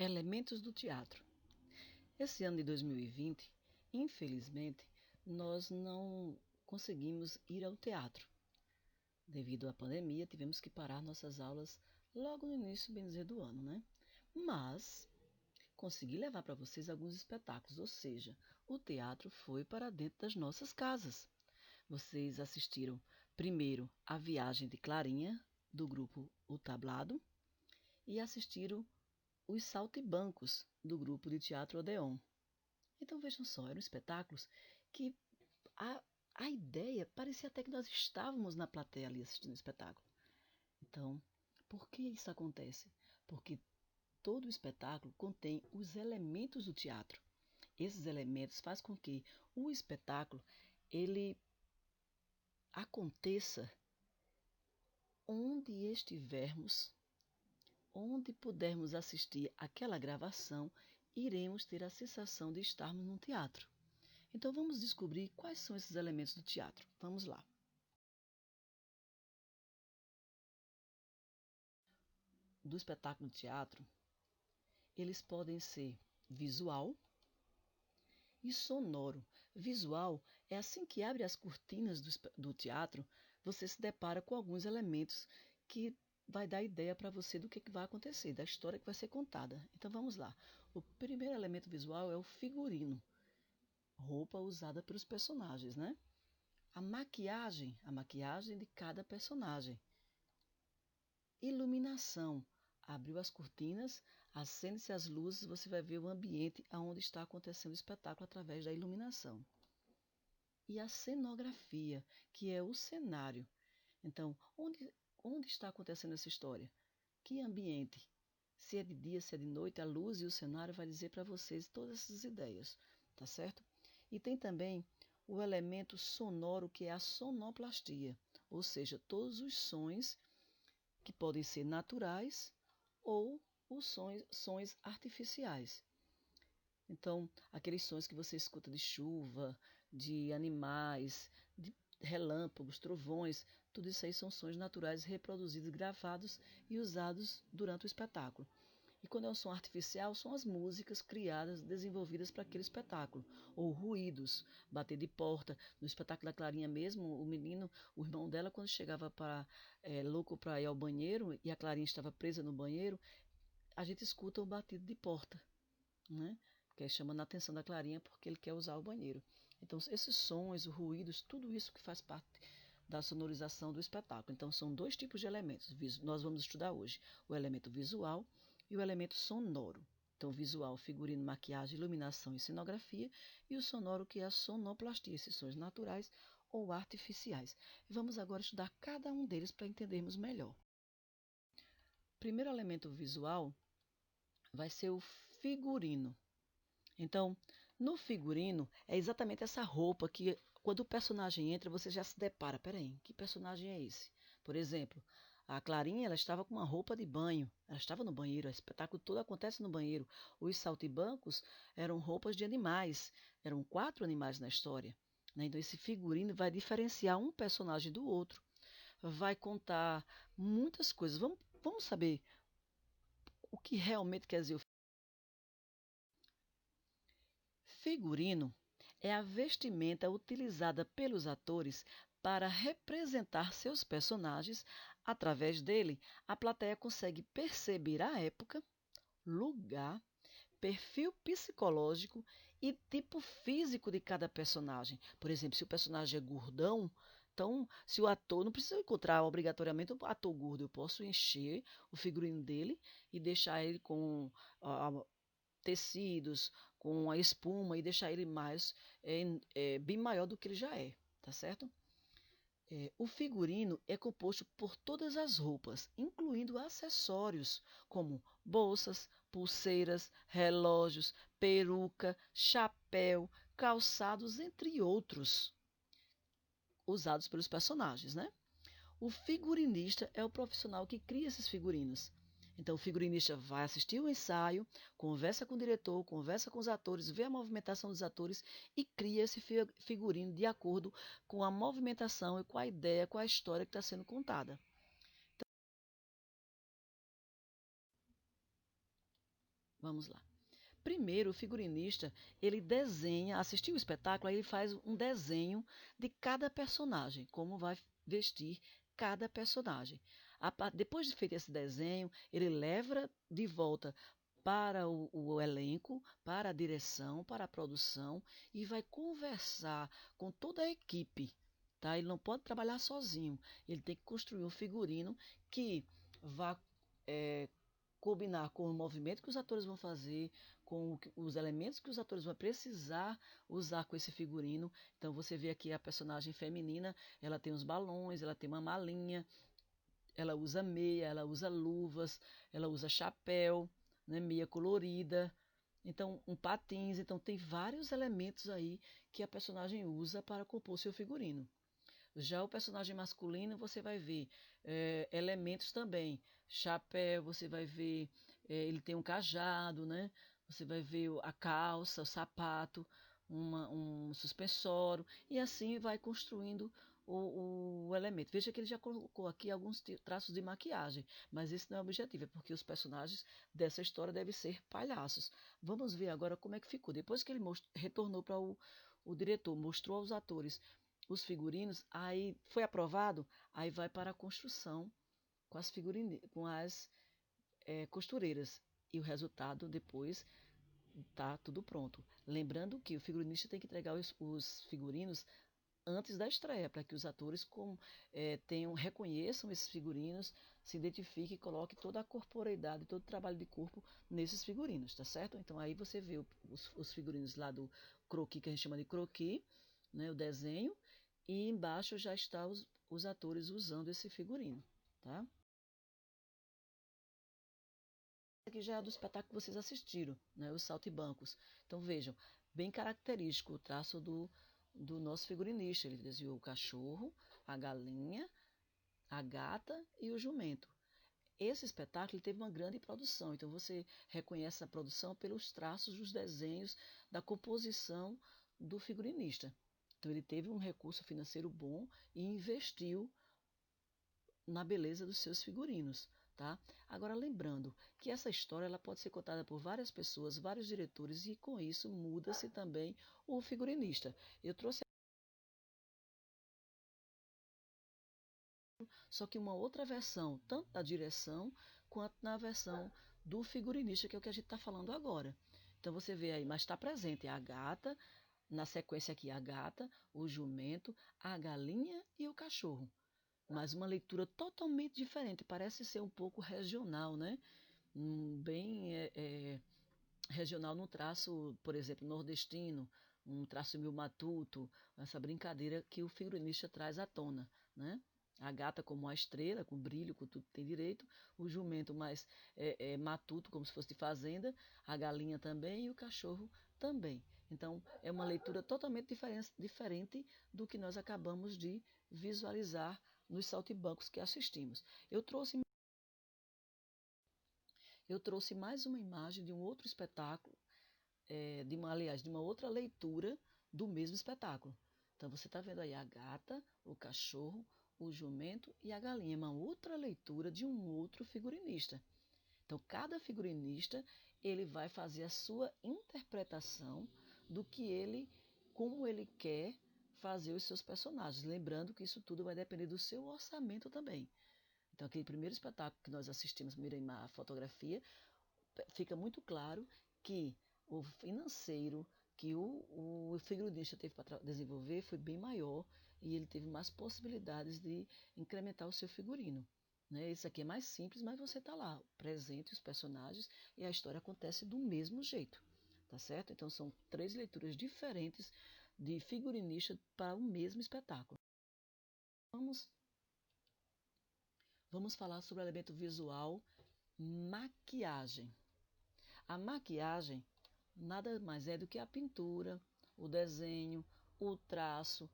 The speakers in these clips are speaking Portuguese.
Elementos do teatro. Esse ano de 2020, infelizmente, nós não conseguimos ir ao teatro. Devido à pandemia, tivemos que parar nossas aulas logo no início, bem dizer, do ano, né? Mas consegui levar para vocês alguns espetáculos, ou seja, o teatro foi para dentro das nossas casas. Vocês assistiram primeiro A Viagem de Clarinha, do grupo O Tablado, e assistiram Os Saltimbancos, do grupo de teatro Odeon. Então vejam só, eram espetáculos que a, a ideia parecia até que nós estávamos na plateia ali assistindo o espetáculo. Então, por que isso acontece? Porque todo o espetáculo contém os elementos do teatro. Esses elementos fazem com que o espetáculo ele aconteça onde estivermos, onde pudermos assistir aquela gravação, iremos ter a sensação de estarmos num teatro. Então vamos descobrir quais são esses elementos do teatro. Vamos lá. Do espetáculo de teatro, eles podem ser visual e sonoro. Visual é assim que abre as cortinas do teatro, você se depara com alguns elementos que vai dar ideia para você do que vai acontecer, da história que vai ser contada. Então vamos lá. O primeiro elemento visual é o figurino, roupa usada pelos personagens, né? A maquiagem de cada personagem. Iluminação. Abriu as cortinas, acende-se as luzes, você vai ver o ambiente onde está acontecendo o espetáculo através da iluminação. E a cenografia, que é o cenário. Então, onde está acontecendo essa história? Que ambiente? Se é de dia, se é de noite, a luz e o cenário vai dizer para vocês todas essas ideias, tá certo? E tem também o elemento sonoro, que é a sonoplastia, ou seja, todos os sons que podem ser naturais ou os sons artificiais. Então, aqueles sons que você escuta de chuva, de animais, de relâmpagos, trovões, tudo isso aí são sons naturais reproduzidos, gravados e usados durante o espetáculo. E quando é um som artificial, são as músicas criadas, desenvolvidas para aquele espetáculo. Ou ruídos, bater de porta. No espetáculo da Clarinha mesmo, o menino, o irmão dela, quando chegava louco para ir ao banheiro e a Clarinha estava presa no banheiro, a gente escuta o batido de porta, né? Que é chamando a atenção da Clarinha porque ele quer usar o banheiro. Então, esses sons, os ruídos, tudo isso que faz parte da sonorização do espetáculo. Então, são dois tipos de elementos. Nós vamos estudar hoje o elemento visual e o elemento sonoro. Então, visual, figurino, maquiagem, iluminação e cenografia, e o sonoro, que é a sonoplastia, esses sons naturais ou artificiais. E vamos agora estudar cada um deles para entendermos melhor. O primeiro elemento visual vai ser o figurino. Então, no figurino, é exatamente essa roupa que, quando o personagem entra, você já se depara. Peraí, que personagem é esse? Por exemplo, a Clarinha, ela estava com uma roupa de banho. Ela estava no banheiro, o espetáculo todo acontece no banheiro. Os saltimbancos eram roupas de animais. Eram 4 animais na história, né? Então, esse figurino vai diferenciar um personagem do outro. Vai contar muitas coisas. Vamos saber o que realmente quer dizer o figurino. É a vestimenta utilizada pelos atores para representar seus personagens. Através dele, a plateia consegue perceber a época, lugar, perfil psicológico e tipo físico de cada personagem. Por exemplo, se o personagem é gordão, então, se o ator, não precisa encontrar obrigatoriamente o ator gordo, eu posso encher o figurino dele e deixar ele com tecidos, com a espuma e deixar ele mais bem maior do que ele já é, tá certo? O figurino é composto por todas as roupas, incluindo acessórios como bolsas, pulseiras, relógios, peruca, chapéu, calçados, entre outros, usados pelos personagens, né? O figurinista é o profissional que cria esses figurinos. Então, o figurinista vai assistir o ensaio, conversa com o diretor, conversa com os atores, vê a movimentação dos atores e cria esse figurino de acordo com a movimentação e com a ideia, com a história que está sendo contada. Vamos lá. Primeiro, o figurinista, ele desenha, assistiu o espetáculo, aí ele faz um desenho de cada personagem, como vai vestir cada personagem. Depois de feito esse desenho, ele leva de volta para o elenco, para a direção, para a produção e vai conversar com toda a equipe. Tá? Ele não pode trabalhar sozinho, ele tem que construir um figurino que vá é, combinar com o movimento que os atores vão fazer, com os elementos que os atores vão precisar usar com esse figurino. Então você vê aqui a personagem feminina, ela tem os balões, ela tem uma malinha, ela usa meia, ela usa luvas, ela usa chapéu, né, meia colorida, então um patins, então tem vários elementos aí que a personagem usa para compor seu figurino. Já o personagem masculino, você vai ver elementos também. Chapéu, você vai ver, ele tem um cajado, né? Você vai ver a calça, o sapato, um suspensório, e assim vai construindo o elemento. Veja que ele já colocou aqui alguns traços de maquiagem, mas esse não é o objetivo, é porque os personagens dessa história devem ser palhaços. Vamos ver agora como é que ficou. Depois que ele retornou para o diretor, mostrou aos atores os figurinos, aí foi aprovado, aí vai para a construção com as costureiras. E o resultado depois tá tudo pronto. Lembrando que o figurinista tem que entregar os figurinos antes da estreia, para que os atores reconheçam esses figurinos, se identifiquem e coloquem toda a corporeidade, todo o trabalho de corpo nesses figurinos, tá certo? Então aí você vê os figurinos lá do croquis, que a gente chama de croquis, né, o desenho, e embaixo já está os atores usando esse figurino, tá? Aqui já é do espetáculo que vocês assistiram, né, os saltimbancos. Então vejam, bem característico o traço do nosso figurinista. Ele desenhou o cachorro, a galinha, a gata e o jumento. Esse espetáculo teve uma grande produção, então você reconhece a produção pelos traços dos desenhos, da composição do figurinista. Então ele teve um recurso financeiro bom e investiu na beleza dos seus figurinos, tá? Agora lembrando que essa história ela pode ser contada por várias pessoas, vários diretores e com isso muda-se também o figurinista. Eu trouxe só que uma outra versão, tanto da direção quanto na versão do figurinista, que é o que a gente está falando agora. Então você vê aí, mas está presente a gata, na sequência aqui a gata, o jumento, a galinha e o cachorro. Mas uma leitura totalmente diferente, parece ser um pouco regional, né? Bem regional no traço, por exemplo, nordestino, um traço meio matuto, essa brincadeira que o figurinista traz à tona, né? A gata como a estrela, com brilho, com tudo que tem direito, o jumento mais matuto, como se fosse de fazenda, a galinha também e o cachorro também. Então, é uma leitura totalmente diferente do que nós acabamos de visualizar nos saltimbancos que assistimos. Eu trouxe mais uma imagem de um outro espetáculo, aliás, de uma outra leitura do mesmo espetáculo. Então você está vendo aí a gata, o cachorro, o jumento e a galinha, uma outra leitura de um outro figurinista. Então cada figurinista ele vai fazer a sua interpretação do que como ele quer fazer os seus personagens. Lembrando que isso tudo vai depender do seu orçamento também. Então aquele primeiro espetáculo que nós assistimos, a fotografia, fica muito claro que o financeiro que o figurinista teve para desenvolver foi bem maior e ele teve mais possibilidades de incrementar o seu figurino. Né? Esse aqui é mais simples, mas você está lá, presente os personagens e a história acontece do mesmo jeito. Tá certo? Então são 3 leituras diferentes de figurinista para o mesmo espetáculo. Vamos, vamos falar sobre o elemento visual, maquiagem. A maquiagem nada mais é do que a pintura, o desenho, o traço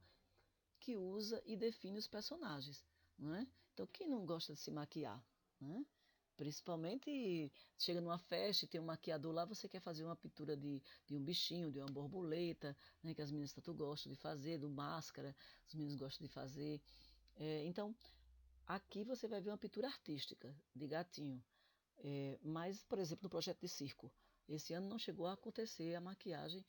que usa e define os personagens. Não é? Então, quem não gosta de se maquiar? Né? Principalmente chega numa festa e tem um maquiador lá, você quer fazer uma pintura de um bichinho, de uma borboleta, né, que as meninas tanto gostam de fazer, do máscara, os meninos gostam de fazer. Então, aqui você vai ver uma pintura artística de gatinho. Mas, por exemplo, no projeto de circo, Esse ano não chegou a acontecer a maquiagem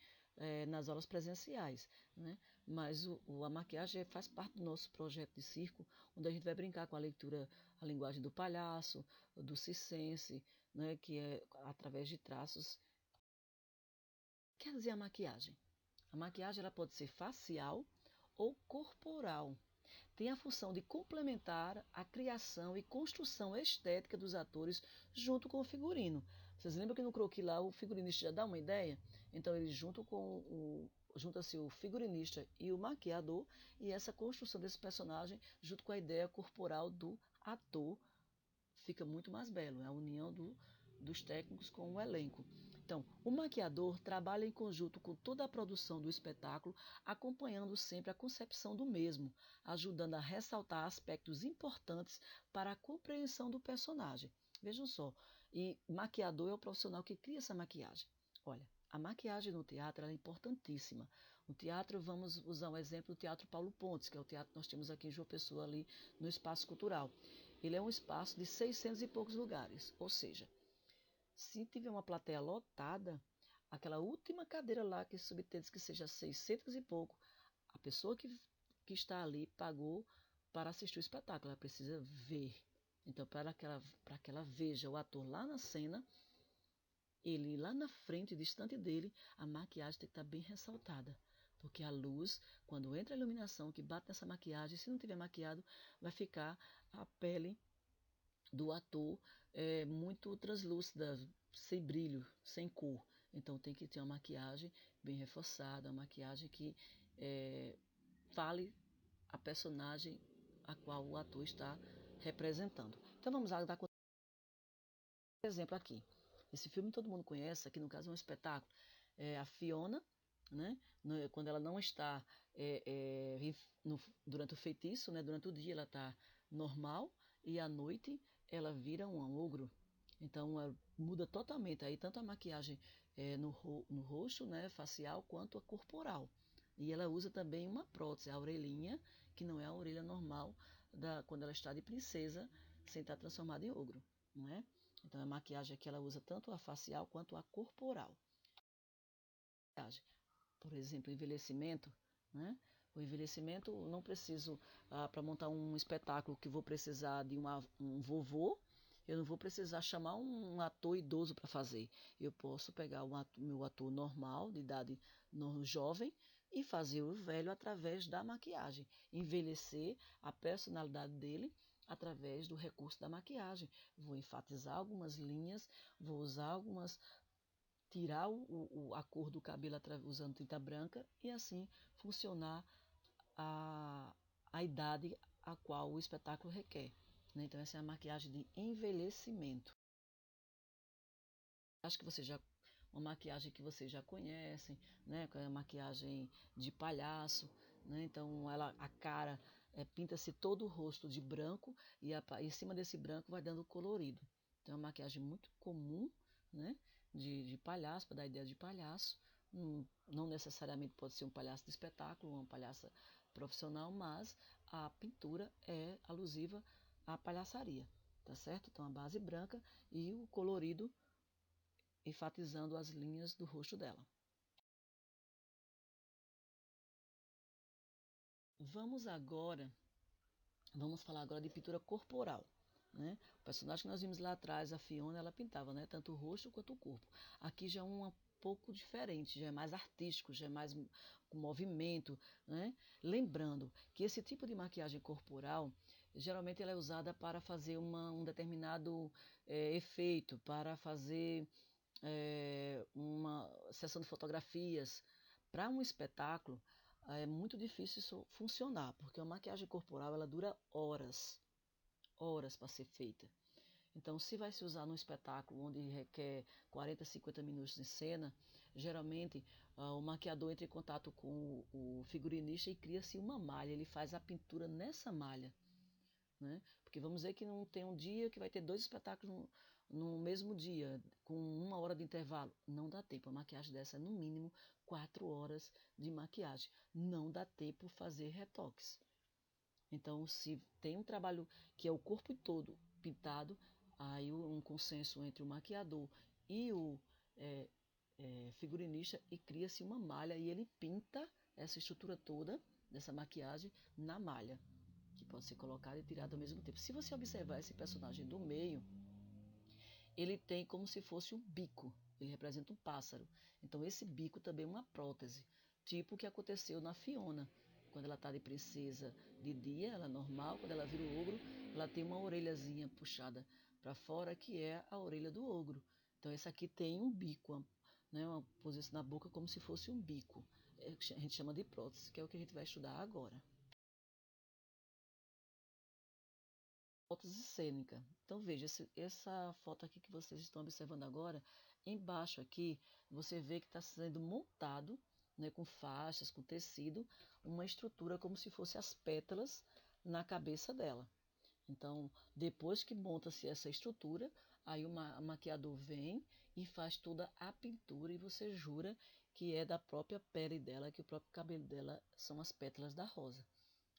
nas aulas presenciais, né? Mas a maquiagem faz parte do nosso projeto de circo, onde a gente vai brincar com a leitura, a linguagem do palhaço, do circense, né? Que é através de traços. Quer dizer a maquiagem? A maquiagem ela pode ser facial ou corporal. Tem a função de complementar a criação e construção estética dos atores junto com o figurino. Vocês lembram que no croquis lá o figurinista já dá uma ideia? Então ele junta-se o figurinista e o maquiador, e essa construção desse personagem junto com a ideia corporal do ator fica muito mais belo. É a união dos técnicos com o elenco. Então, o maquiador trabalha em conjunto com toda a produção do espetáculo, acompanhando sempre a concepção do mesmo, ajudando a ressaltar aspectos importantes para a compreensão do personagem. Vejam só, e maquiador é o profissional que cria essa maquiagem. Olha, a maquiagem no teatro é importantíssima. O teatro, vamos usar um exemplo do Teatro Paulo Pontes, que é o teatro que nós temos aqui em João Pessoa, ali no Espaço Cultural. Ele é um espaço de 600 e poucos lugares, ou seja, se tiver uma plateia lotada, aquela última cadeira lá que subtende que seja 600 e pouco, a pessoa que está ali pagou para assistir o espetáculo, ela precisa ver. Então, para que ela veja o ator lá na cena, ele lá na frente, distante dele, a maquiagem tem que estar bem ressaltada. Porque a luz, quando entra a iluminação que bate nessa maquiagem, se não tiver maquiado, vai ficar a pele do ator muito translúcida, sem brilho, sem cor. Então tem que ter uma maquiagem bem reforçada, uma maquiagem que fale a personagem a qual o ator está representando. Então vamos lá dar exemplo aqui. Esse filme todo mundo conhece, aqui no caso é um espetáculo. A Fiona, né, quando ela não está durante o feitiço, né, durante o dia ela está normal e à noite ela vira um ogro. Então muda totalmente aí tanto a maquiagem no rosto, né, facial, quanto a corporal. E ela usa também uma prótese, a orelhinha, que não é a orelha normal quando ela está de princesa, sem estar transformada em ogro, não é? Então a maquiagem aqui ela usa tanto a facial quanto a corporal. Por exemplo, envelhecimento, né? O envelhecimento não preciso para montar um espetáculo que vou precisar de um vovô, eu não vou precisar chamar um ator idoso para fazer. Eu posso pegar meu ator normal, de idade jovem, e fazer o velho através da maquiagem. Envelhecer a personalidade dele através do recurso da maquiagem. Vou enfatizar algumas linhas, vou usar tirar a cor do cabelo usando tinta branca e assim funcionar a, a idade a qual o espetáculo requer. Né? Então essa é a maquiagem de envelhecimento. Acho que uma maquiagem que vocês já conhecem, né? Que é a maquiagem de palhaço, né? Então a cara pinta-se todo o rosto de branco e em cima desse branco vai dando colorido. Então é uma maquiagem muito comum, né? De palhaço, para dar ideia de palhaço. Não necessariamente pode ser um palhaço de espetáculo, uma palhaça profissional, mas a pintura é alusiva à palhaçaria, tá certo? Então a base branca e o colorido enfatizando as linhas do rosto dela. Vamos falar agora de pintura corporal. Né? O personagem que nós vimos lá atrás, a Fiona, ela pintava, né? Tanto o rosto quanto o corpo. Aqui já é um pouco diferente, já é mais artístico, já é mais com movimento. Né? Lembrando que esse tipo de maquiagem corporal, geralmente ela é usada para fazer um determinado efeito, para fazer uma sessão de fotografias. Para um espetáculo, é muito difícil isso funcionar, porque a maquiagem corporal ela dura horas, horas para ser feita. Então, se vai se usar num espetáculo onde requer 40, 50 minutos de cena, geralmente o maquiador entra em contato com o figurinista e cria-se uma malha, ele faz a pintura nessa malha. Né? Porque vamos dizer que não tem um dia que vai ter 2 espetáculos no mesmo dia, com 1 hora de intervalo. Não dá tempo. A maquiagem dessa é no mínimo 4 horas de maquiagem. Não dá tempo fazer retoques. Então, se tem um trabalho que é o corpo todo pintado, aí um consenso entre o maquiador e é, figurinista e cria-se uma malha e ele pinta essa estrutura toda dessa maquiagem na malha, que pode ser colocada e tirada ao mesmo tempo. Se você observar esse personagem do meio, ele tem como se fosse um bico, ele representa um pássaro. Então esse bico também é uma prótese, tipo o que aconteceu na Fiona. Quando ela está de princesa de dia, ela é normal, quando ela vira o ogro, ela tem uma orelhazinha puxada para fora, que é a orelha do ogro. Então essa aqui tem um bico, né, uma posição na boca como se fosse um bico. A gente chama de prótese, que é o que a gente vai estudar agora. Prótese cênica. Então veja, essa foto aqui que vocês estão observando agora, embaixo aqui, você vê que está sendo montado, né, com faixas, com tecido, uma estrutura como se fosse as pétalas na cabeça dela. Então, depois que monta-se essa estrutura, aí o maquiador vem e faz toda a pintura e você jura que é da própria pele dela, que o próprio cabelo dela são as pétalas da rosa.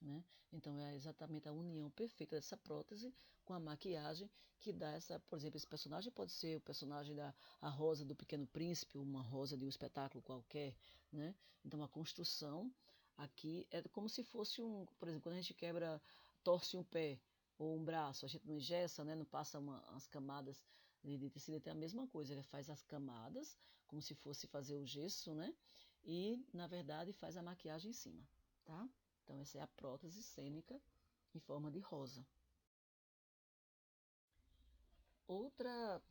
Né? Então é exatamente a união perfeita dessa prótese com a maquiagem que dá essa, por exemplo, esse personagem pode ser o personagem da a Rosa do Pequeno Príncipe, uma rosa de um espetáculo qualquer, né? Então a construção aqui é como se fosse um, por exemplo, quando a gente quebra, torce um pé ou um braço, a gente não engessa, né? Não passa umas camadas de tecido, tem a mesma coisa, ele faz as camadas como se fosse fazer o gesso, né? E na verdade faz a maquiagem em cima, tá? Então, essa é a prótese cênica em forma de rosa. Outra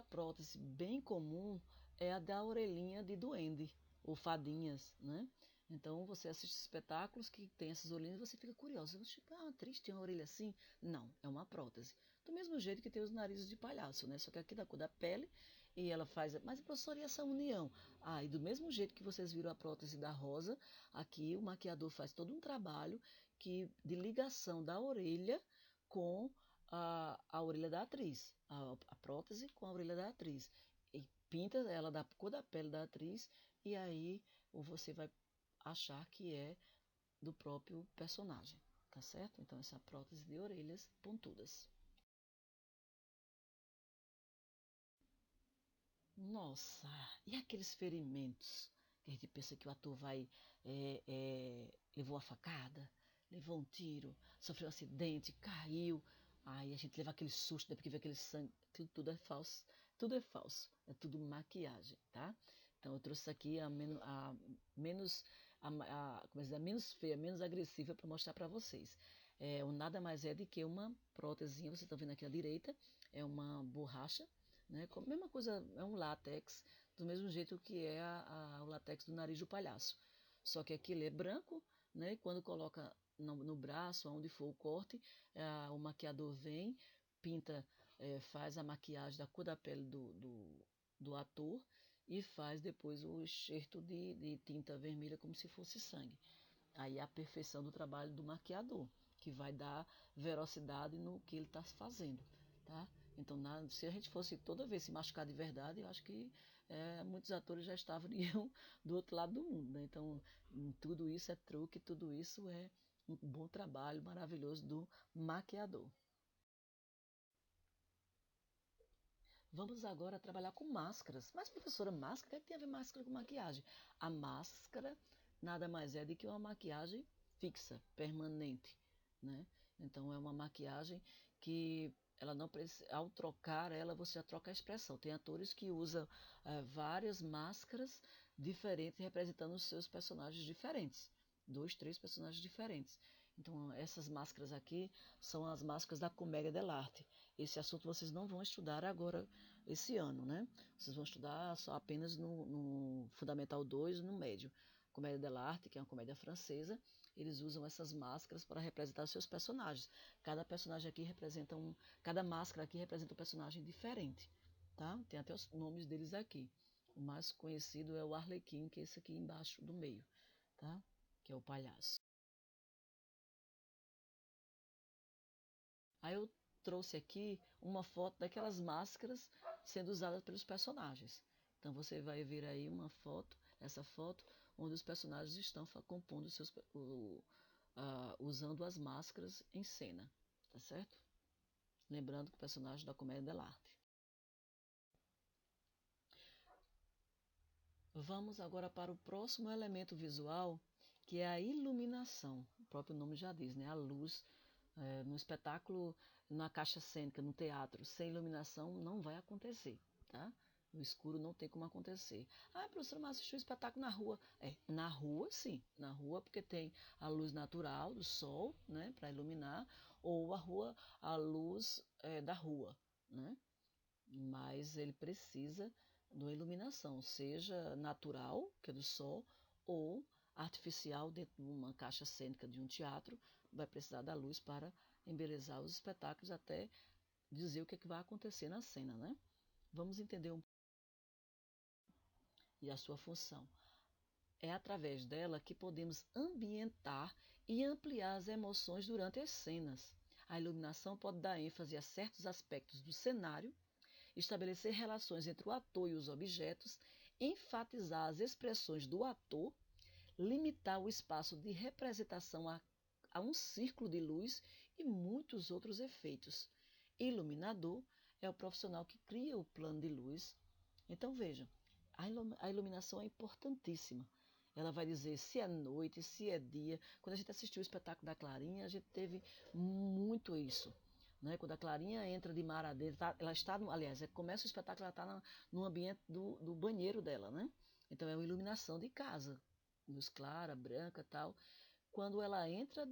prótese bem comum é a da orelhinha de duende, ou fadinhas, né? Então, você assiste espetáculos que tem essas orelhinhas e você fica curioso. A atriz tem uma orelha assim? Não, é uma prótese. Do mesmo jeito que tem os narizes de palhaço, né? Só que aqui da cor da pele, e ela faz... Mas, professor, e essa união? Ah, e do mesmo jeito que vocês viram a prótese da rosa, aqui o maquiador faz todo um trabalho de ligação da orelha com a orelha da atriz, a prótese com a orelha da atriz. E pinta ela da cor da pele da atriz, e aí você vai achar que é do próprio personagem, tá certo? Então, essa prótese de orelhas pontudas. Nossa, e aqueles ferimentos que a gente pensa que o ator vai levou a facada, levou um tiro, sofreu um acidente, caiu, aí a gente leva aquele susto, né, porque vê aquele sangue, tudo é falso, tudo é falso, é tudo maquiagem, tá? Então eu trouxe aqui a menos como é dizer, a menos feia, menos agressiva para mostrar para vocês. O nada mais é do que uma prótesezinha, vocês estão vendo aqui à direita, é uma borracha, né? A mesma coisa, é um látex, do mesmo jeito que é o látex do nariz do palhaço. Só que aqui ele é branco, né? E quando coloca no braço, onde for o corte, o maquiador vem, pinta, faz a maquiagem da cor da pele do ator e faz depois o enxerto de tinta vermelha como se fosse sangue. Aí é a perfeição do trabalho do maquiador, que vai dar velocidade no que ele está fazendo, tá? Então, se a gente fosse toda vez se machucar de verdade, eu acho que muitos atores já estariam do outro lado do mundo, né? Então, tudo isso é truque, tudo isso é um bom trabalho maravilhoso do maquiador. Vamos agora trabalhar com máscaras. Mas, professora, máscara? O que tem a ver máscara com maquiagem? A máscara nada mais é do que uma maquiagem fixa, permanente, né? Então, é uma maquiagem que ela não precisa, ao trocar ela, você já troca a expressão. Tem atores que usam várias máscaras diferentes, representando os seus personagens diferentes. Dois, três personagens diferentes. Então, essas máscaras aqui são as máscaras da comédia dell'arte. Esse assunto vocês não vão estudar agora, esse ano, né? Vocês vão estudar só apenas no Fundamental 2 e no Médio. Comédia dell'arte, que é uma comédia francesa, eles usam essas máscaras para representar os seus personagens. Cada personagem aqui representa cada máscara aqui representa um personagem diferente, tá? Tem até os nomes deles aqui. O mais conhecido é o Arlequim, que é esse aqui embaixo do meio, tá? Que é o palhaço. Aí eu trouxe aqui uma foto daquelas máscaras sendo usadas pelos personagens. Então você vai ver aí uma foto, essa foto, onde os personagens estão compondo usando as máscaras em cena, tá certo? Lembrando que o personagem da comédia dell'arte. Vamos agora para o próximo elemento visual, que é a iluminação. O próprio nome já diz, né? A luz. No espetáculo, na caixa cênica, no teatro, sem iluminação não vai acontecer, tá? No escuro não tem como acontecer. Ah, professora, mas assistiu o espetáculo na rua. Na rua sim, na rua porque tem a luz natural do sol, né, para iluminar, ou a luz da rua, né? Mas ele precisa de uma iluminação, seja natural, que é do sol, ou artificial dentro de uma caixa cênica de um teatro, vai precisar da luz para embelezar os espetáculos até dizer o que, é que vai acontecer na cena, né? Vamos entender e a sua função. É através dela que podemos ambientar e ampliar as emoções durante as cenas. A iluminação pode dar ênfase a certos aspectos do cenário, estabelecer relações entre o ator e os objetos, enfatizar as expressões do ator, limitar o espaço de representação a um círculo de luz e muitos outros efeitos. Iluminador é o profissional que cria o plano de luz. Então vejam, a iluminação é importantíssima. Ela vai dizer se é noite, se é dia. Quando a gente assistiu o espetáculo da Clarinha, a gente teve muito isso. Né? Quando a Clarinha entra de mar adentro, ela está, aliás, começa o espetáculo, ela está no ambiente do banheiro dela, né? Então é uma iluminação de casa, luz clara, branca, tal. Quando ela entra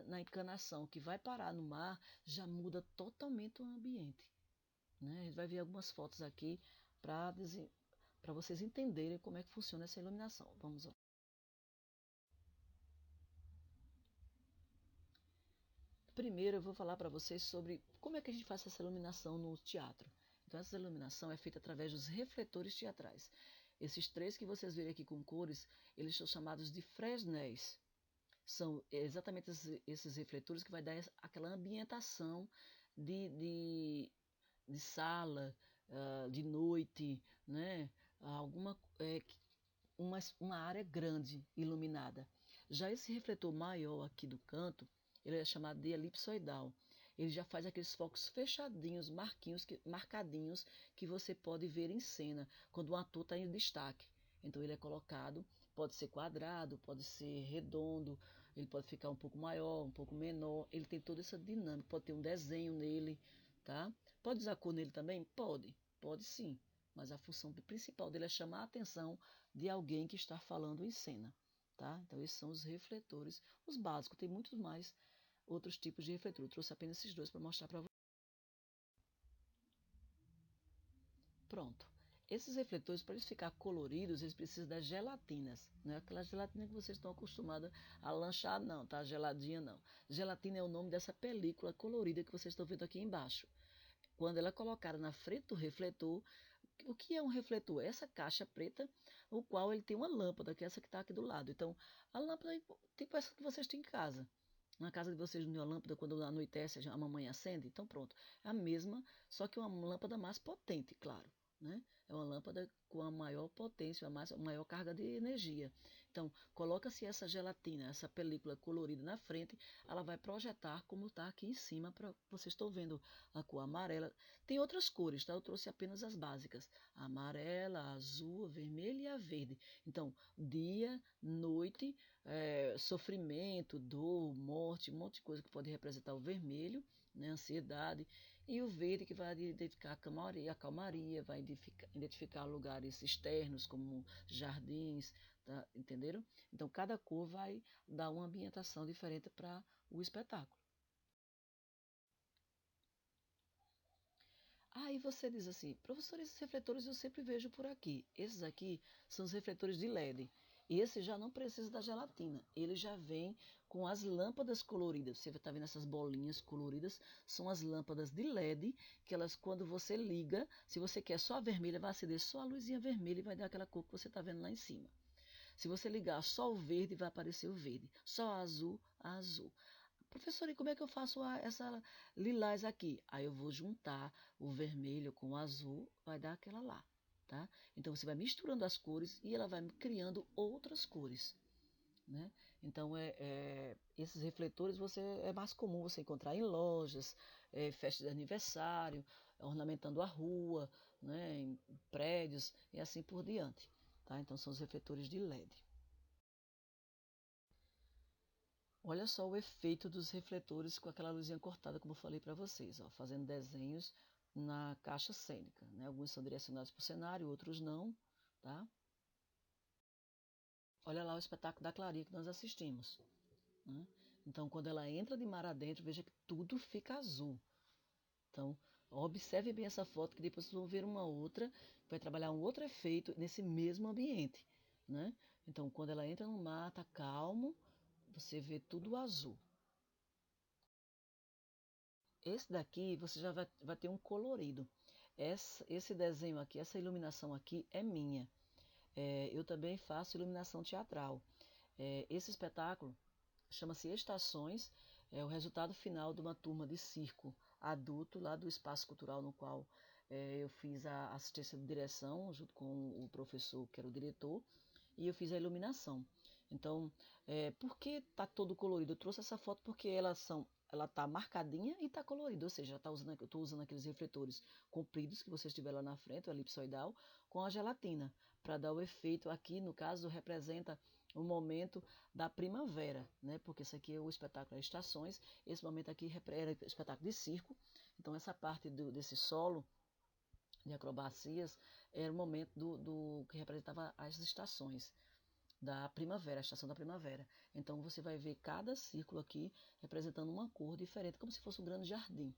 na encanação que vai parar no mar, já muda totalmente o ambiente. Né? A gente vai ver algumas fotos aqui para vocês entenderem como é que funciona essa iluminação. Vamos lá. Primeiro eu vou falar para vocês sobre como é que a gente faz essa iluminação no teatro. Então essa iluminação é feita através dos refletores teatrais. Esses três que vocês verem aqui com cores, eles são chamados de Fresnéis. São exatamente esses refletores que vai dar aquela ambientação de, de, de sala, de noite, né? Alguma, uma área grande iluminada. Já esse refletor maior aqui do canto, ele é chamado de elipsoidal. Ele já faz aqueles focos fechadinhos, marcadinhos, que você pode ver em cena, quando o ator está em destaque. Então ele é colocado, pode ser quadrado, pode ser redondo, ele pode ficar um pouco maior, um pouco menor. Ele tem toda essa dinâmica, pode ter um desenho nele, tá? Pode usar cor nele também? Pode sim. Mas a função principal dele é chamar a atenção de alguém que está falando em cena. Tá? Então, esses são os refletores, os básicos. Tem muitos mais outros tipos de refletor. Eu trouxe apenas esses dois para mostrar para vocês. Pronto. Esses refletores, para eles ficar coloridos, eles precisam das gelatinas. Não é aquela gelatina que vocês estão acostumados a lanchar, não, tá? Geladinha, não. Gelatina é o nome dessa película colorida que vocês estão vendo aqui embaixo. Quando ela é colocada na frente do refletor, o que é um refletor? É essa caixa preta, o qual ele tem uma lâmpada, que é essa que está aqui do lado. Então, a lâmpada é tipo essa que vocês têm em casa. Na casa de vocês não tem uma lâmpada quando anoitece, a mamãe acende? Então pronto. É a mesma, só que uma lâmpada mais potente, claro. Né? É uma lâmpada com a maior potência, a maior carga de energia. Então, coloca-se essa gelatina, essa película colorida na frente, ela vai projetar como está aqui em cima, para vocês estão vendo a cor amarela. Tem outras cores, tá? Eu trouxe apenas as básicas. A amarela, a azul, a vermelha e a verde. Então, dia, noite, sofrimento, dor, morte, um monte de coisa que pode representar o vermelho, né? Ansiedade. E o verde que vai identificar a calmaria, vai identificar lugares externos, como jardins, tá? Entenderam? Então, cada cor vai dar uma ambientação diferente para o espetáculo. Aí você diz assim, professor, esses refletores eu sempre vejo por aqui. Esses aqui são os refletores de LED. Esse já não precisa da gelatina. Ele já vem com as lâmpadas coloridas. Você está vendo essas bolinhas coloridas? São as lâmpadas de LED, que elas, quando você liga, se você quer só a vermelha, vai acender só a luzinha vermelha e vai dar aquela cor que você está vendo lá em cima. Se você ligar só o verde, vai aparecer o verde. Só azul, azul. Professor, e como é que eu faço essa lilás aqui? Aí eu vou juntar o vermelho com o azul, vai dar aquela lá, tá? Então você vai misturando as cores e ela vai criando outras cores, né? Então esses refletores é mais comum você encontrar em lojas, festas de aniversário, ornamentando a rua, né? Em prédios e assim por diante. tá? Então são os refletores de LED. Olha só o efeito dos refletores com aquela luzinha cortada, como eu falei para vocês, ó, fazendo desenhos na caixa cênica, né? Alguns são direcionados para o cenário, outros não, tá? Olha lá o espetáculo da Clarinha que nós assistimos, né? Então, quando ela entra de mar adentro, veja que tudo fica azul. Então, observe bem essa foto, que depois vocês vão ver uma outra, que vai trabalhar um outro efeito nesse mesmo ambiente, né? Então, quando ela entra no mar, tá calmo, você vê tudo azul. Esse daqui, você já vai ter um colorido. Esse desenho aqui, essa iluminação aqui é minha. Eu também faço iluminação teatral. Esse espetáculo chama-se Estações, é o resultado final de uma turma de circo adulto lá do Espaço Cultural, no qual eu fiz a assistência de direção junto com o professor que era o diretor, e eu fiz a iluminação. Então, por que está todo colorido? Eu trouxe essa foto porque ela está marcadinha e está colorida, ou seja, eu estou usando aqueles refletores compridos que vocês tiveram lá na frente, o elipsoidal, com a gelatina, para dar o efeito aqui, no caso, representa o momento da primavera, né? Porque esse aqui é o espetáculo das estações, esse momento aqui era o espetáculo de circo, então essa parte desse solo de acrobacias era o momento que representava as estações da primavera, a estação da primavera. Então você vai ver cada círculo aqui representando uma cor diferente, como se fosse um grande jardim,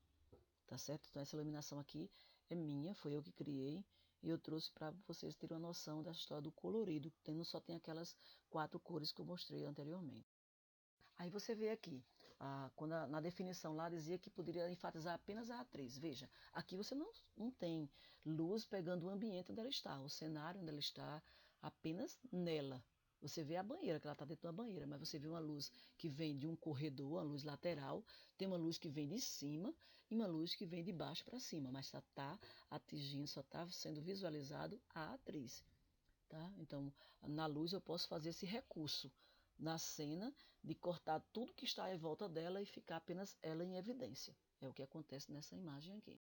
tá certo? Então essa iluminação aqui é minha, foi eu que criei, e eu trouxe para vocês terem uma noção da história do colorido, que não só tem aquelas 4 cores que eu mostrei anteriormente. Aí você vê aqui, quando na definição lá dizia que poderia enfatizar apenas a atriz. Veja, aqui você não tem luz pegando o ambiente onde ela está, o cenário onde ela está, apenas nela. Você vê a banheira, que ela está dentro da banheira, mas você vê uma luz que vem de um corredor, uma luz lateral, tem uma luz que vem de cima e uma luz que vem de baixo para cima, mas só está atingindo, só está sendo visualizado a atriz. Tá? Então, na luz eu posso fazer esse recurso na cena de cortar tudo que está em volta dela e ficar apenas ela em evidência. É o que acontece nessa imagem aqui.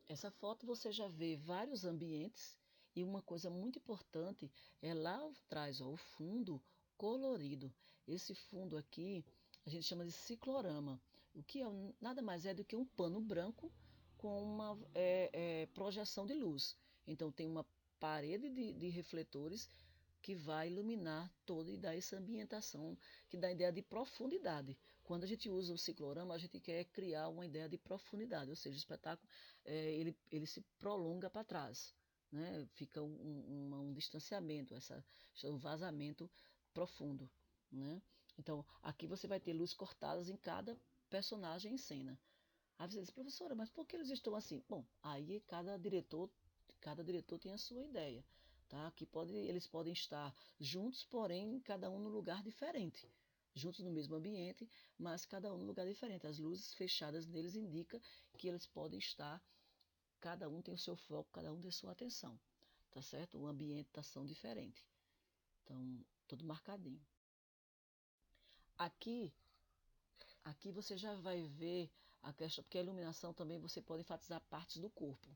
Essa foto você já vê vários ambientes e uma coisa muito importante é lá atrás, ó, o fundo colorido. Esse fundo aqui a gente chama de ciclorama, o que nada mais é do que um pano branco com uma projeção de luz. Então tem uma parede de refletores que vai iluminar toda e dar essa ambientação que dá a ideia de profundidade. Quando a gente usa o ciclorama, a gente quer criar uma ideia de profundidade, ou seja, o espetáculo ele se prolonga para trás, né? Fica um distanciamento, um vazamento profundo, né? Então, aqui você vai ter luzes cortadas em cada personagem em cena. Aí você diz, professora, mas por que eles estão assim? Bom, aí cada diretor tem a sua ideia, tá? Eles podem estar juntos, porém cada um num lugar diferente, juntos no mesmo ambiente, mas cada um num lugar diferente. As luzes fechadas neles indicam que eles podem estar, cada um tem o seu foco, cada um tem a sua atenção, tá certo? Uma ambientação diferente. Então, tudo marcadinho. Aqui Aqui você já vai ver a questão, porque a iluminação também você pode enfatizar partes do corpo.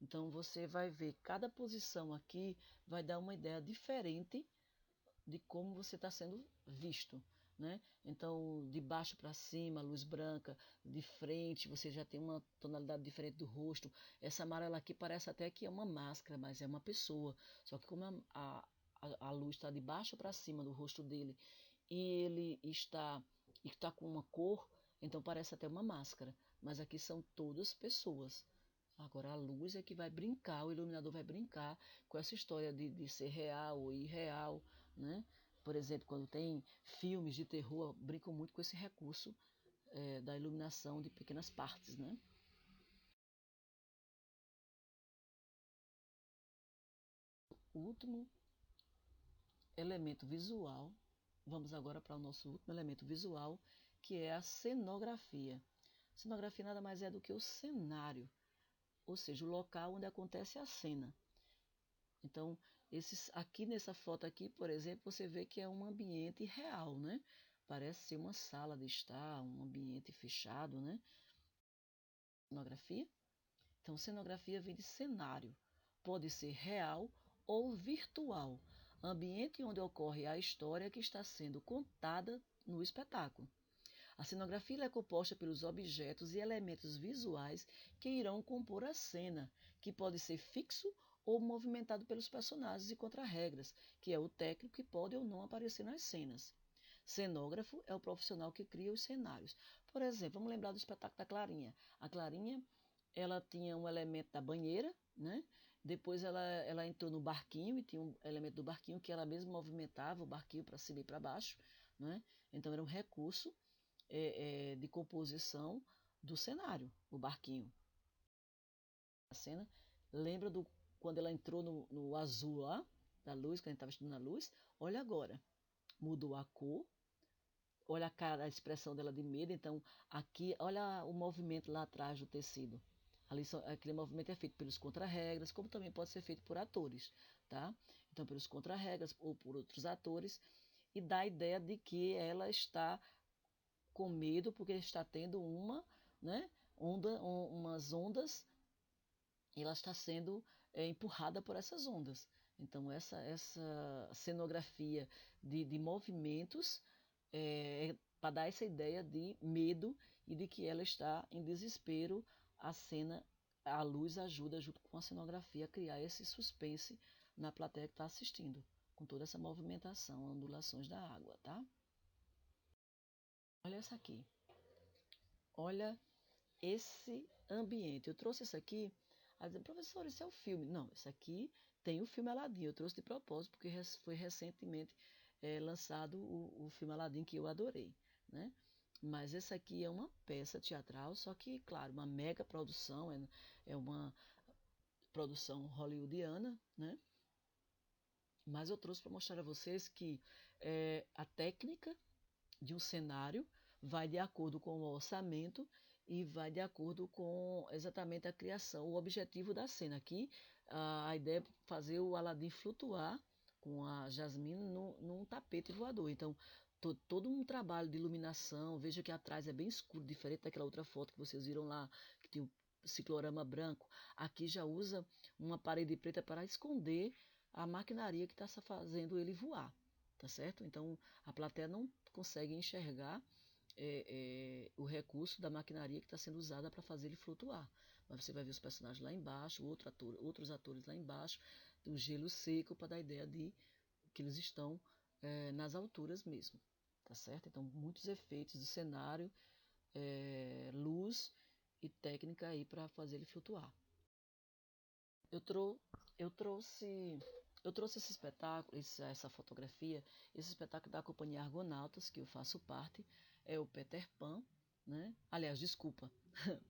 Então você vai ver cada posição aqui vai dar uma ideia diferente de como você está sendo visto, né? Então de baixo para cima, luz branca, de frente você já tem uma tonalidade diferente do rosto. Essa amarela aqui parece até que é uma máscara, mas é uma pessoa. Só que como a luz está de baixo para cima do rosto dele e ele está com uma cor, então parece até uma máscara. Mas aqui são todas pessoas. Agora a luz é que vai brincar, o iluminador vai brincar com essa história de ser real ou irreal, né? Por exemplo, quando tem filmes de terror, brincam muito com esse recurso da iluminação de pequenas partes, né? O último elemento visual, vamos agora para o nosso último elemento visual, que é a cenografia. Cenografia nada mais é do que o cenário, ou seja, o local onde acontece a cena. Então, aqui nessa foto aqui, por exemplo, você vê que é um ambiente real, né? Parece ser uma sala de estar, um ambiente fechado, né? Cenografia. Então, cenografia vem de cenário. pode ser real ou virtual, ambiente onde ocorre a história que está sendo contada no espetáculo. A cenografia é composta pelos objetos e elementos visuais que irão compor a cena, que pode ser fixo ou movimentado pelos personagens e contra-regras, que é o técnico que pode ou não aparecer nas cenas. Cenógrafo é o profissional que cria os cenários. Por exemplo, vamos lembrar do espetáculo da Clarinha. A Clarinha, ela tinha um elemento da banheira, né? Depois ela entrou no barquinho e tinha um elemento do barquinho que ela mesma movimentava o barquinho para cima e para baixo, né? Então era um recurso de composição do cenário, o barquinho. A cena lembra do quando ela entrou no azul lá, da luz, quando a gente estava estudando a luz. Olha agora, mudou a cor, olha a cara, a expressão dela de medo. Então, aqui, olha o movimento lá atrás do tecido. Ali, aquele movimento é feito pelos contra-regras, como também pode ser feito por atores, tá? Então, pelos contra-regras ou por outros atores, e dá a ideia de que ela está com medo porque está tendo né, umas ondas e ela está sendo empurrada por essas ondas. Então, essa cenografia de movimentos para dar essa ideia de medo e de que ela está em desespero. A cena, a luz ajuda, junto com a cenografia, a criar esse suspense na plateia que está assistindo, com toda essa movimentação, ondulações da água, tá? Olha essa aqui. Olha esse ambiente. Eu trouxe isso aqui, a dizer, professor, isso é o filme. Não, isso aqui tem o filme Aladdin. Eu trouxe de propósito, porque foi recentemente lançado o filme Aladdin, que eu adorei, né? Mas esse aqui é uma peça teatral, só que, claro, uma mega produção, é uma produção hollywoodiana, né? Mas eu trouxe para mostrar a vocês que a técnica de um cenário vai de acordo com o orçamento e vai de acordo com exatamente a criação, o objetivo da cena. Aqui, a ideia é fazer o Aladim flutuar com a Jasmine num tapete voador. Então, todo um trabalho de iluminação. Veja que atrás é bem escuro, diferente daquela outra foto que vocês viram lá, que tem um ciclorama branco. Aqui já usa uma parede preta para esconder a maquinaria que está fazendo ele voar, tá certo? Então, a plateia não consegue enxergar o recurso da maquinaria que está sendo usada para fazer ele flutuar. Mas você vai ver os personagens lá embaixo, outros atores lá embaixo, do gelo seco, para dar a ideia de que eles estão nas alturas mesmo, tá certo? Então, muitos efeitos de cenário, luz e técnica aí para fazer ele flutuar. Eu, trou eu trouxe eu trouxe esse espetáculo, essa fotografia, esse espetáculo da Companhia Argonautas, que eu faço parte, é o Peter Pan, né? Aliás, desculpa,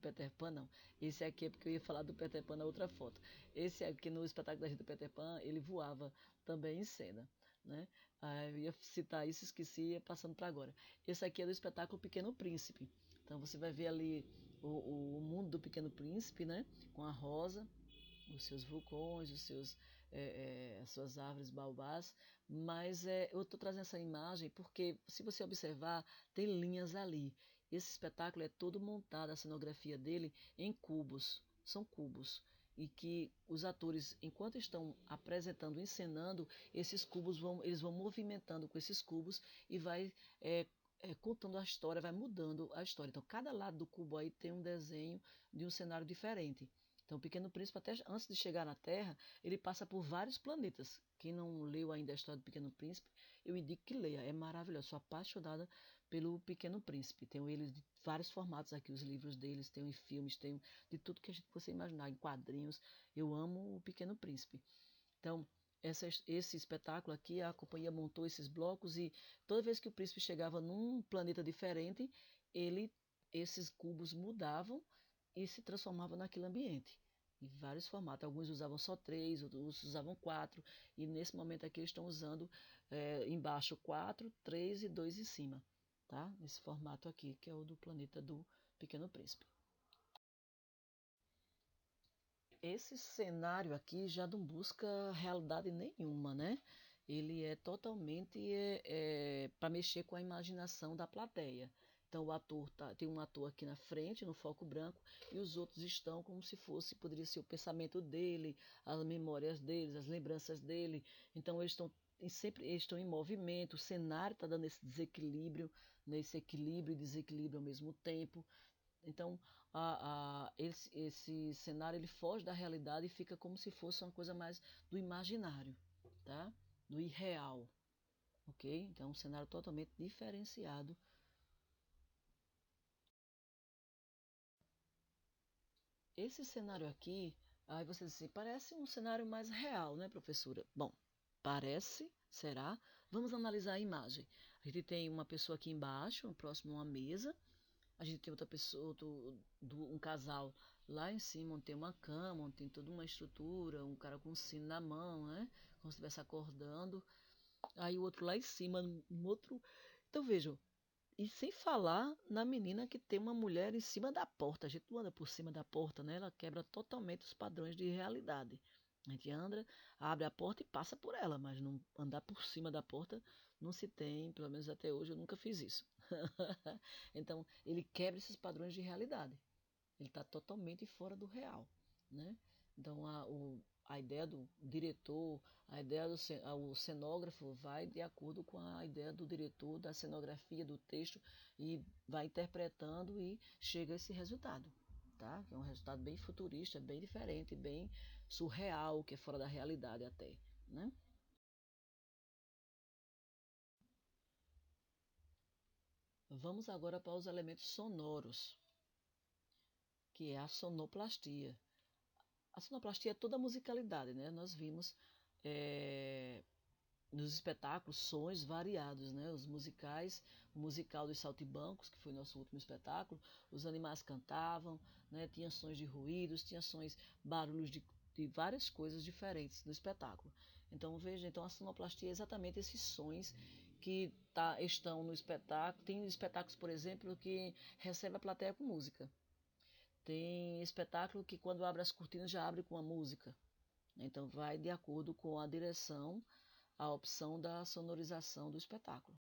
Peter Pan não. Esse aqui é porque eu ia falar do Peter Pan na outra foto. Esse aqui no espetáculo da gente do Peter Pan, ele voava também em cena, né? Eu ia citar isso, esqueci, passando para agora. Esse aqui é do espetáculo Pequeno Príncipe. Então você vai ver ali o mundo do Pequeno Príncipe, né? Com a rosa, os seus vulcões, as suas árvores baobás, mas eu estou trazendo essa imagem porque, se você observar, tem linhas ali. Esse espetáculo é todo montado, a cenografia dele, em cubos, são cubos, e que os atores, enquanto estão apresentando, encenando, eles vão movimentando com esses cubos e vai contando a história, vai mudando a história. Então, cada lado do cubo aí tem um desenho de um cenário diferente. Então, o Pequeno Príncipe, até antes de chegar na Terra, ele passa por vários planetas. Quem não leu ainda a história do Pequeno Príncipe, eu indico que leia. É maravilhoso. Sou apaixonada pelo Pequeno Príncipe. Tenho eles de vários formatos aqui, os livros deles, tenho em filmes, tenho de tudo que você imaginar, em quadrinhos. Eu amo o Pequeno Príncipe. Então, esse espetáculo aqui, a companhia montou esses blocos e toda vez que o príncipe chegava num planeta diferente, esses cubos mudavam e se transformavam naquele ambiente. Em vários formatos. Alguns usavam só 3, outros usavam 4. E nesse momento aqui eles estão usando embaixo 4, 3 e 2 em cima. Tá? Nesse formato aqui, que é o do planeta do Pequeno Príncipe. Esse cenário aqui já não busca realidade nenhuma, né? Ele é totalmente para mexer com a imaginação da plateia. Então tem um ator aqui na frente, no foco branco, e os outros estão como se fosse, poderia ser o pensamento dele, as memórias deles, as lembranças dele. Então eles estão em movimento, o cenário está dando esse desequilíbrio, né, esse equilíbrio e desequilíbrio ao mesmo tempo. Então, esse cenário ele foge da realidade e fica como se fosse uma coisa mais do imaginário, tá? Do irreal, ok? Então, um cenário totalmente diferenciado. Esse cenário aqui, aí você diz assim, parece um cenário mais real, né, professora? Bom, parece, será? Vamos analisar a imagem. A gente tem uma pessoa aqui embaixo, próximo a uma mesa. A gente tem outra pessoa, um casal lá em cima, onde tem uma cama, onde tem toda uma estrutura, um cara com um sino na mão, né? Como se estivesse acordando. Aí o outro lá em cima, um outro. Então vejam, e sem falar na menina que tem uma mulher em cima da porta. A gente não anda por cima da porta, né? Ela quebra totalmente os padrões de realidade. A gente anda, abre a porta e passa por ela, mas não andar por cima da porta não se tem, pelo menos até hoje eu nunca fiz isso. Então, ele quebra esses padrões de realidade. Ele está totalmente fora do real, né? Então, a ideia do diretor, a ideia o cenógrafo vai de acordo com a ideia do diretor, da cenografia, do texto, e vai interpretando e chega a esse resultado, tá? Que é um resultado bem futurista, bem diferente, bem surreal, que é fora da realidade até, né? Vamos agora para os elementos sonoros, que é a sonoplastia. A sonoplastia é toda a musicalidade, né? Nós vimos é, nos espetáculos sons variados, né? Os musicais, o musical dos Saltimbancos, que foi nosso último espetáculo, os animais cantavam, né? Tinha sons de ruídos, tinha sons, barulhos de várias coisas diferentes no espetáculo. Então veja, então a sonoplastia é exatamente esses sons que estão no espetáculo. Tem espetáculos, por exemplo, que recebe a plateia com música. Tem espetáculo que quando abre as cortinas já abre com a música. Então vai de acordo com a direção, a opção da sonorização do espetáculo.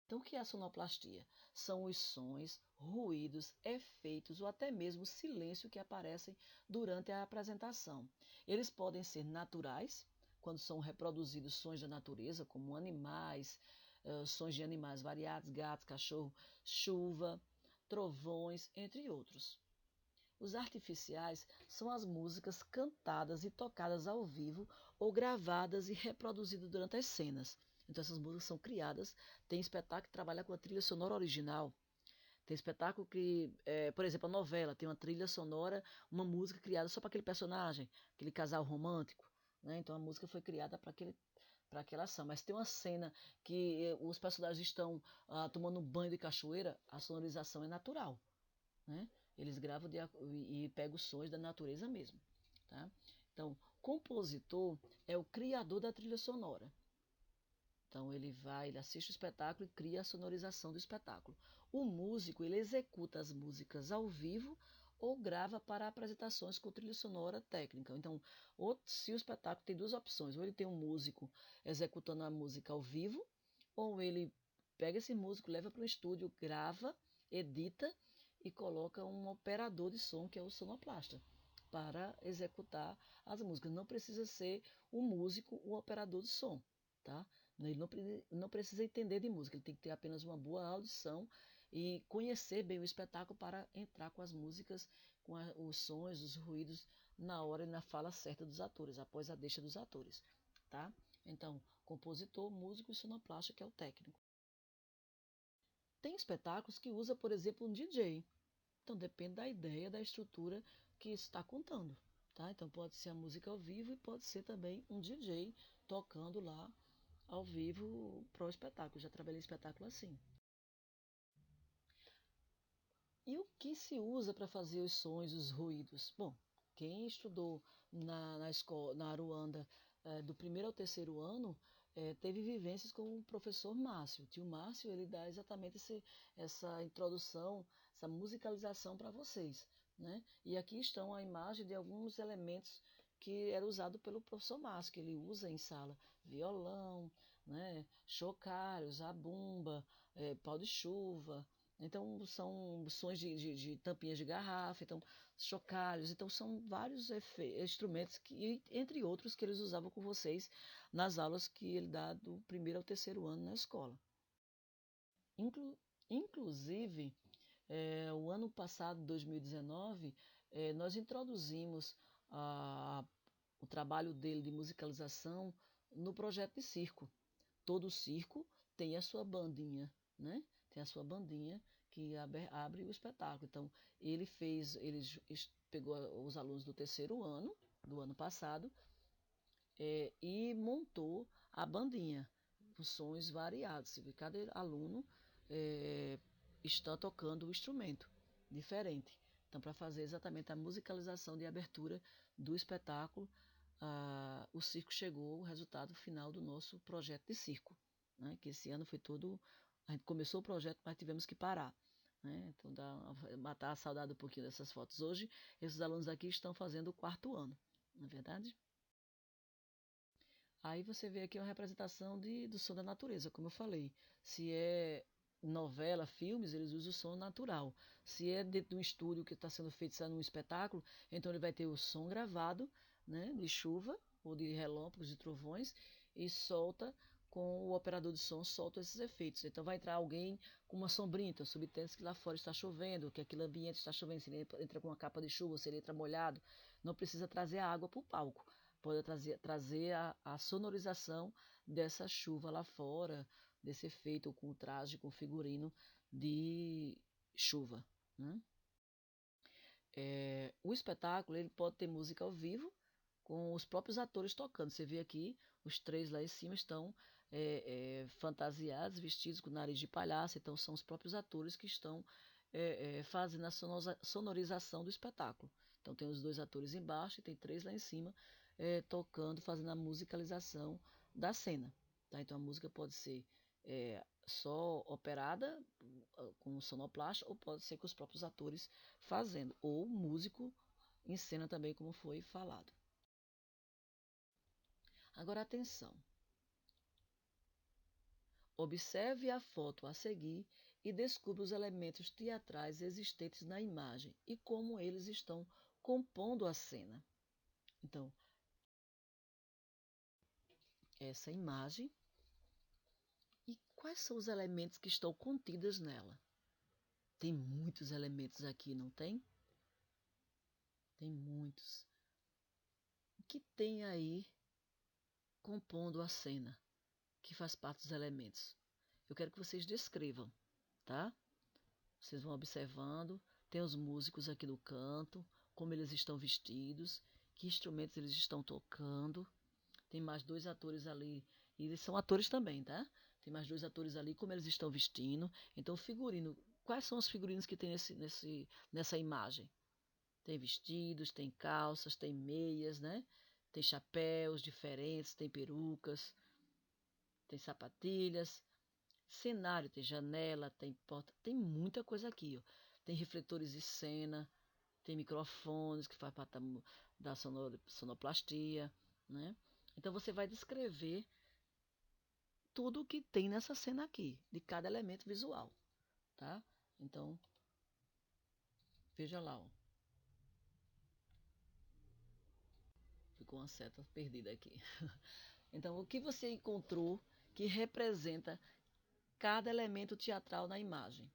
Então o que é a sonoplastia? São os sons, ruídos, efeitos ou até mesmo silêncio que aparecem durante a apresentação. Eles podem ser naturais, quando são reproduzidos sons da natureza, como animais, sons de animais variados, gatos, cachorro, chuva, trovões, entre outros. Os artificiais são as músicas cantadas e tocadas ao vivo ou gravadas e reproduzidas durante as cenas. Então essas músicas são criadas. Tem espetáculo que trabalha com a trilha sonora original. Tem espetáculo que, por exemplo, a novela tem uma trilha sonora, uma música criada só para aquele personagem, aquele casal romântico. Né? Então a música foi criada para aquela ação. Mas tem uma cena que os personagens estão tomando um banho de cachoeira, a sonorização é natural, né? Eles gravam e pegam os sons da natureza mesmo. Tá? Então, compositor é o criador da trilha sonora. Então, ele assiste o espetáculo e cria a sonorização do espetáculo. O músico, ele executa as músicas ao vivo ou grava para apresentações com trilha sonora técnica. Então, se o espetáculo tem duas opções, ou ele tem um músico executando a música ao vivo, ou ele pega esse músico, leva para o estúdio, grava, edita e coloca um operador de som, que é o sonoplasta, para executar as músicas. Não precisa ser o músico o operador de som, tá? Ele não precisa entender de música, ele tem que ter apenas uma boa audição e conhecer bem o espetáculo para entrar com as músicas, com os sons, os ruídos, na hora e na fala certa dos atores, após a deixa dos atores, tá? Então, compositor, músico e sonoplasta, que é o técnico. Tem espetáculos que usa, por exemplo, um DJ. Então depende da ideia, da estrutura que está contando, tá? Então pode ser a música ao vivo e pode ser também um DJ tocando lá ao vivo para o espetáculo. Já trabalhei em espetáculo assim. E o que se usa para fazer os sons, os ruídos? Bom, quem estudou na escola, na Aruanda, do primeiro ao terceiro ano, teve vivências com o professor Márcio. O tio Márcio, ele dá exatamente essa introdução, essa musicalização para vocês, né? E aqui estão a imagem de alguns elementos que era usado pelo professor Márcio, que ele usa em sala: violão, né? Chocalhos, zabumba, pau de chuva, Então, são sons de tampinhas de garrafa, então, chocalhos. Então, são vários instrumentos, que, entre outros, que eles usavam com vocês nas aulas que ele dá do primeiro ao terceiro ano na escola. Inclu Inclusive, o ano passado, 2019, nós introduzimos a, o trabalho dele de musicalização no projeto de circo. Todo circo tem a sua bandinha, né? Tem a sua bandinha que abre o espetáculo. Então, pegou os alunos do terceiro ano, do ano passado, e montou a bandinha, com sons variados. Cada aluno é, está tocando um instrumento diferente. Então, para fazer exatamente a musicalização de abertura do espetáculo, o circo chegou ao resultado final do nosso projeto de circo, né? Que esse ano foi todo. A gente começou o projeto, mas tivemos que parar. Né? Então, matar a saudade um pouquinho dessas fotos. Hoje, esses alunos aqui estão fazendo o quarto ano, não é verdade? Aí você vê aqui uma representação do som da natureza, como eu falei. Se é novela, filmes, eles usam o som natural. Se é dentro de um estúdio que está sendo feito num espetáculo, então ele vai ter o som gravado, né, de chuva ou de relâmpagos, de trovões, e solta com o operador de som, solta esses efeitos. Então vai entrar alguém com uma sombrinha, então subtende que lá fora está chovendo, que aquele ambiente está chovendo, se ele entra com uma capa de chuva, se ele entra molhado, não precisa trazer a água para o palco, pode trazer a sonorização dessa chuva lá fora, desse efeito com o traje, com o figurino de chuva. Né? O espetáculo ele pode ter música ao vivo, com os próprios atores tocando. Você vê aqui, os três lá em cima estão fantasiados, vestidos com nariz de palhaço, então são os próprios atores que estão fazendo a sonorização do espetáculo. Então tem os dois atores embaixo e tem três lá em cima tocando, fazendo a musicalização da cena. Tá? Então a música pode ser só operada com sonoplasta ou pode ser com os próprios atores fazendo, ou músico em cena também, como foi falado. Agora atenção. Observe a foto a seguir e descubra os elementos teatrais existentes na imagem e como eles estão compondo a cena. Então, essa imagem e quais são os elementos que estão contidos nela. Tem muitos elementos aqui, não tem? Tem muitos. O que tem aí compondo a cena, que faz parte dos elementos? Eu quero que vocês descrevam, tá? Vocês vão observando. Tem os músicos aqui no canto, como eles estão vestidos, que instrumentos eles estão tocando. Tem mais dois atores ali, e eles são atores também, tá? Tem mais dois atores ali, como eles estão vestindo. Então, figurino. Quais são os figurinos que tem nessa imagem? Tem vestidos, tem calças, tem meias, né? Tem chapéus diferentes, tem perucas, tem sapatilhas. Cenário, tem janela, tem porta, tem muita coisa aqui, ó. Tem refletores de cena, tem microfones que faz parte da sonoplastia, né? Então você vai descrever tudo o que tem nessa cena aqui, de cada elemento visual, tá? Então, veja lá, ó. Ficou uma seta perdida aqui. Então, o que você encontrou que representa cada elemento teatral na imagem?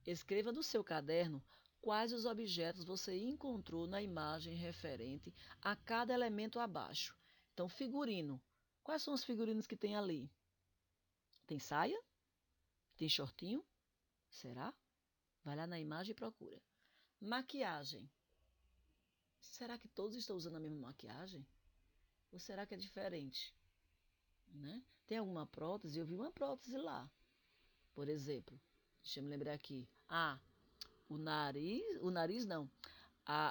Escreva no seu caderno quais os objetos você encontrou na imagem referente a cada elemento abaixo. Então, figurino. Quais são os figurinos que tem ali? Tem saia? Tem shortinho? Será? Vai lá na imagem e procura. Maquiagem. Será que todos estão usando a mesma maquiagem? Ou será que é diferente? Né? Tem alguma prótese? Eu vi uma prótese lá, por exemplo. Deixa eu me lembrar aqui. O nariz não.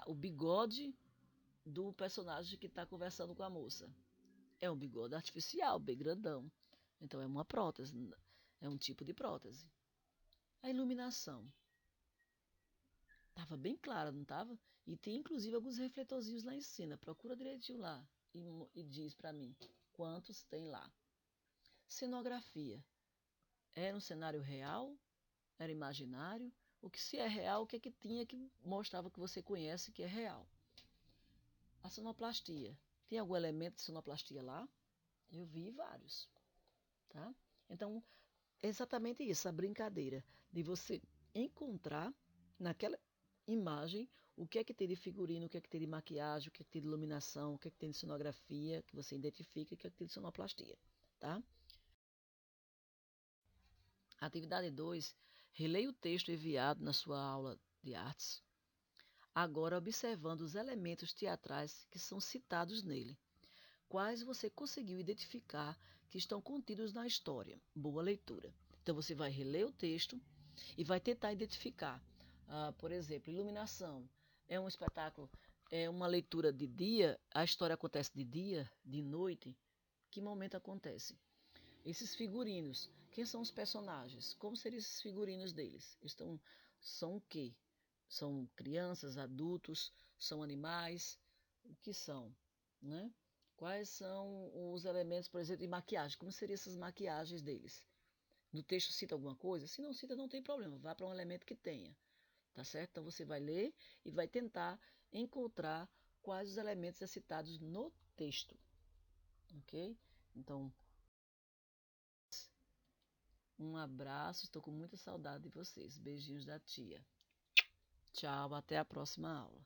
O bigode do personagem que está conversando com a moça. É um bigode artificial, bem grandão. Então é uma prótese, é um tipo de prótese. A iluminação. Tava bem clara, não tava? E tem inclusive alguns refletorzinhos lá em cima. Procura direitinho lá e diz para mim quantos tem lá. Cenografia. Era um cenário real Era imaginário? O que se é real, o que é que tinha que mostrava que você conhece que é real? A sonoplastia. Tem algum elemento de sonoplastia lá? Eu vi vários, tá? Então, é exatamente isso, a brincadeira de você encontrar naquela imagem o que é que tem de figurino, o que é que tem de maquiagem, o que é que tem de iluminação, o que é que tem de sonografia, que você identifica, o que é que tem de sonoplastia, tá? Atividade 2, releia o texto enviado na sua aula de artes, agora observando os elementos teatrais que são citados nele. Quais você conseguiu identificar que estão contidos na história? Boa leitura. Então você vai reler o texto e vai tentar identificar. Por exemplo, iluminação. É um espetáculo, é uma leitura de dia, a história acontece de dia, de noite. Que momento acontece? Esses figurinos, quem são os personagens? Como seriam esses figurinos deles? São o quê? São crianças, adultos, são animais? O que são, né? Quais são os elementos, por exemplo, de maquiagem? Como seriam essas maquiagens deles? No texto cita alguma coisa? Se não cita, não tem problema, vá para um elemento que tenha, tá certo? Então você vai ler e vai tentar encontrar quais os elementos citados no texto, ok? Então, um abraço, estou com muita saudade de vocês. Beijinhos da tia. Tchau, até a próxima aula.